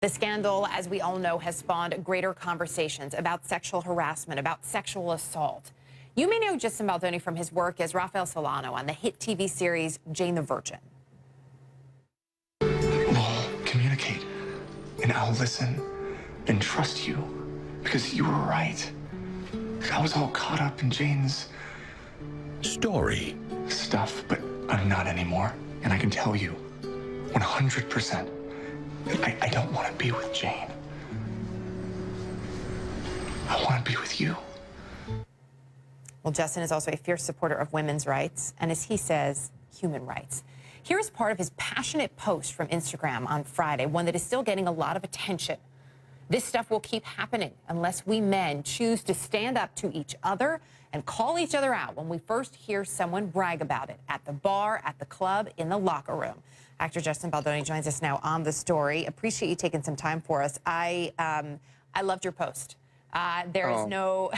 The scandal, as we all know, has spawned greater conversations about sexual harassment, about sexual assault. You may know Justin Baldoni from his work as Rafael Solano on the hit TV series Jane the Virgin. We'll communicate, and I'll listen and trust you, because you were right. I was all caught up in Jane's story stuff, but I'm not anymore. And I can tell you 100% that I don't want to be with Jane. I want to be with you. Well, Justin is also a fierce supporter of women's rights and, as he says, human rights. Here's part of his passionate post from Instagram on Friday, one that is still getting a lot of attention. This stuff will keep happening unless we men choose to stand up to each other and call each other out when we first hear someone brag about it at the bar, at the club, in the locker room. Actor Justin Baldoni joins us now on the story. Appreciate you taking some time for us. I loved your post. There is no,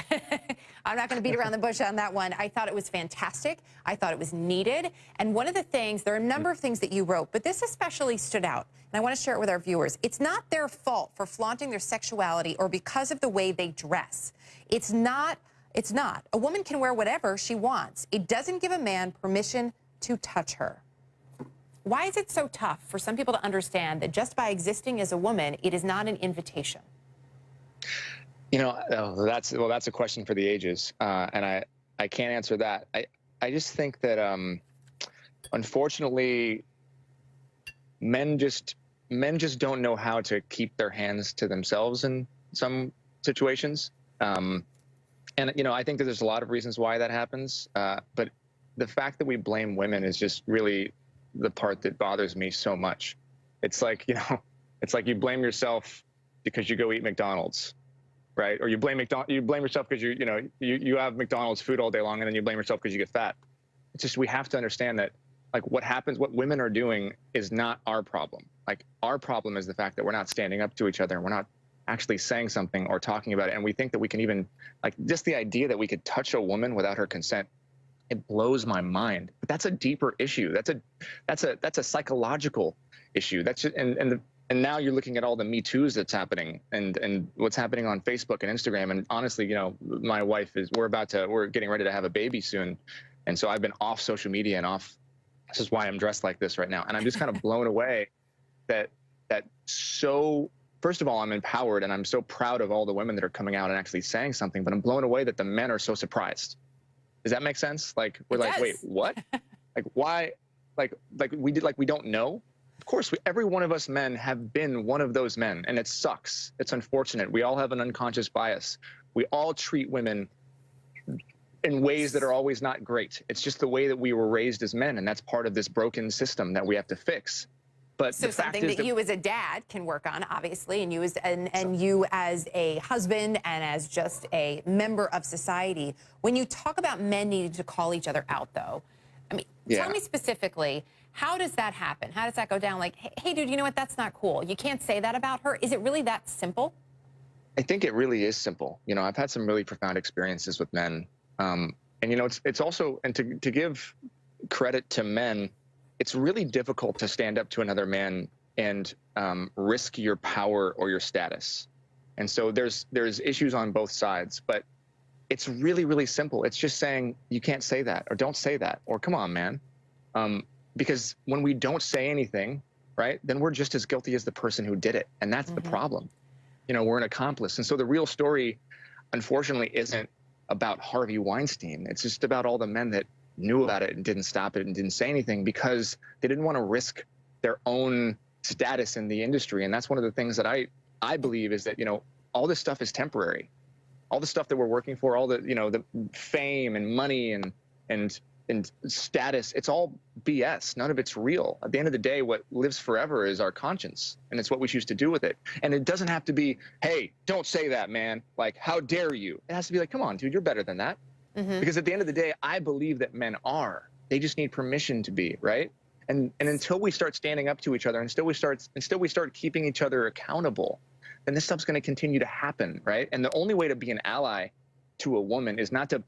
I'm not going to beat around the bush on that one. I thought it was fantastic. I thought it was needed. And one of the things, there are a number of things that you wrote, but this especially stood out. And I want to share it with our viewers. It's not their fault for flaunting their sexuality or because of the way they dress. It's not. A woman can wear whatever she wants. It doesn't give a man permission to touch her. Why is it so tough for some people to understand that just by existing as a woman, it is not an invitation? You know, that's a question for the ages, and I can't answer that. I just think that unfortunately, men just don't know how to keep their hands to themselves in some situations, and you know, I think that there's a lot of reasons why that happens, but the fact that we blame women is just really the part that bothers me so much. It's like, you know, it's like you blame yourself because you go eat McDonald's. Right? Or you blame yourself because you have McDonald's food all day long, and then you blame yourself because you get fat. It's just, we have to understand that, like, what women are doing is not our problem. Like, our problem is the fact that we're not standing up to each other, and we're not actually saying something or talking about it. And we think that we can even, like, just the idea that we could touch a woman without her consent, it blows my mind. But that's a deeper issue. That's a psychological issue. That's just, and now you're looking at all the Me Too's that's happening and what's happening on Facebook and Instagram. And honestly, you know, my wife we're getting ready to have a baby soon. And so I've been off social media and off. This is why I'm dressed like this right now. And I'm just kind of blown away so, first of all, I'm empowered and I'm so proud of all the women that are coming out and actually saying something, but I'm blown away that the men are so surprised. Does that make sense? Like, we're like, wait, what? Like, why? Like we don't know? Of course, every one of us men have been one of those men, and it sucks. It's unfortunate. We all have an unconscious bias. We all treat women in ways that are always not great. It's just the way that we were raised as men, and that's part of this broken system that we have to fix. But so something that you as a dad can work on, obviously, and you as a husband and as just a member of society. When you talk about men needing to call each other out, though, I mean, tell me specifically, how does that happen? How does that go down? Like, hey, dude, you know what? That's not cool. You can't say that about her. Is it really that simple? I think it really is simple. You know, I've had some really profound experiences with men. And, you know, it's also, and to give credit to men, it's really difficult to stand up to another man and risk your power or your status. And so there's issues on both sides, but it's really, really simple. It's just saying, you can't say that, or don't say that, or come on, man. Because when we don't say anything, right, then we're just as guilty as the person who did it. And that's the problem. You know, we're an accomplice. And so the real story, unfortunately, isn't about Harvey Weinstein. It's just about all the men that knew about it and didn't stop it and didn't say anything because they didn't want to risk their own status in the industry. And that's one of the things that I believe is that, you know, all this stuff is temporary. All the stuff that we're working for, all the, you know, the fame and money and status, it's all BS. None of it's real. At the end of the day, what lives forever is our conscience, and it's what we choose to do with it. And it doesn't have to be, hey, don't say that, man. Like, how dare you? It has to be like, come on, dude, you're better than that. Because at the end of the day, I believe that men are. They just need permission to be, right? And until we start standing up to each other, until we start keeping each other accountable, then this stuff's going to continue to happen, right? And the only way to be an ally to a woman is not to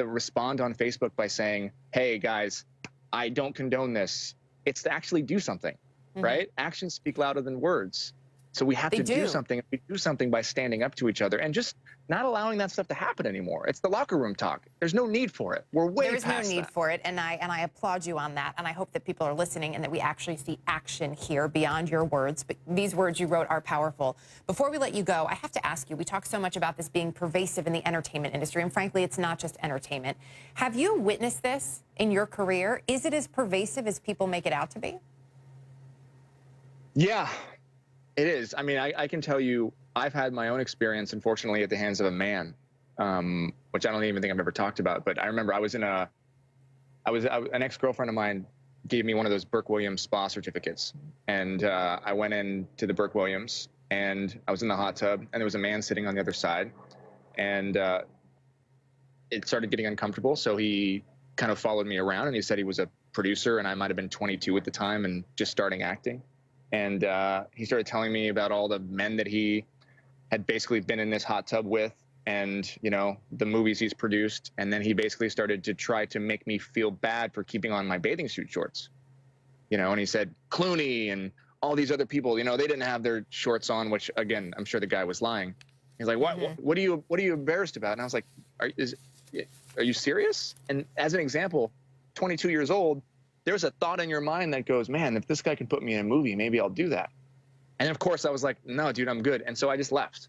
respond on Facebook by saying, hey, guys, I don't condone this. It's to actually do something, right? Actions speak louder than words. So we have They to do do. something. We do something by standing up to each other and just not allowing that stuff to happen anymore. It's the locker room talk. There's no need for it. We're way There is no past need that. for it, and I applaud you on that, and I hope that people are listening and that we actually see action here beyond your words. But these words you wrote are powerful. Before we let you go, I have to ask you, we talk so much about this being pervasive in the entertainment industry, and frankly, it's not just entertainment. Have you witnessed this in your career? Is it as pervasive as people make it out to be? Yeah, it is. I mean, I can tell you, I've had my own experience, unfortunately, at the hands of a man, which I don't even think I've ever talked about. But I remember an ex-girlfriend of mine gave me one of those Burke Williams spa certificates. And I went in to the Burke Williams, and I was in the hot tub, and there was a man sitting on the other side. And it started getting uncomfortable. So he kind of followed me around, and he said he was a producer, and I might have been 22 at the time and just starting acting. And he started telling me about all the men that he had basically been in this hot tub with, and, you know, the movies he's produced. And then he basically started to try to make me feel bad for keeping on my bathing suit shorts, you know, and he said Clooney and all these other people, you know, they didn't have their shorts on, which, again, I'm sure the guy was lying. He's like, what are you embarrassed about? And I was like, are you serious? And as an example, 22 years old, there's a thought in your mind that goes, man, if this guy can put me in a movie, maybe I'll do that. And of course I was like, no, dude, I'm good. And so I just left.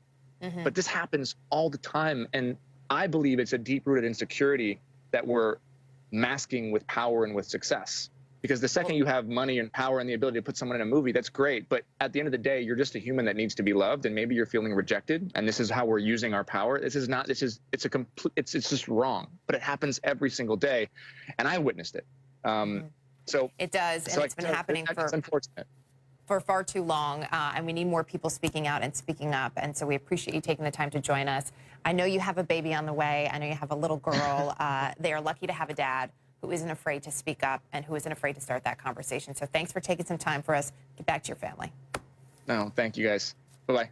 But this happens all the time. And I believe it's a deep-rooted insecurity that we're masking with power and with success. Because the second you have money and power and the ability to put someone in a movie, that's great. But at the end of the day, you're just a human that needs to be loved, and maybe you're feeling rejected. And this is how we're using our power. It's just wrong. But it happens every single day. And I witnessed it. So It does, and it's been happening for far too long, and we need more people speaking out and speaking up, and so we appreciate you taking the time to join us. I know you have a baby on the way. I know you have a little girl. They are lucky to have a dad who isn't afraid to speak up and who isn't afraid to start that conversation. So thanks for taking some time for us. Get back to your family. No, thank you, guys. Bye-bye.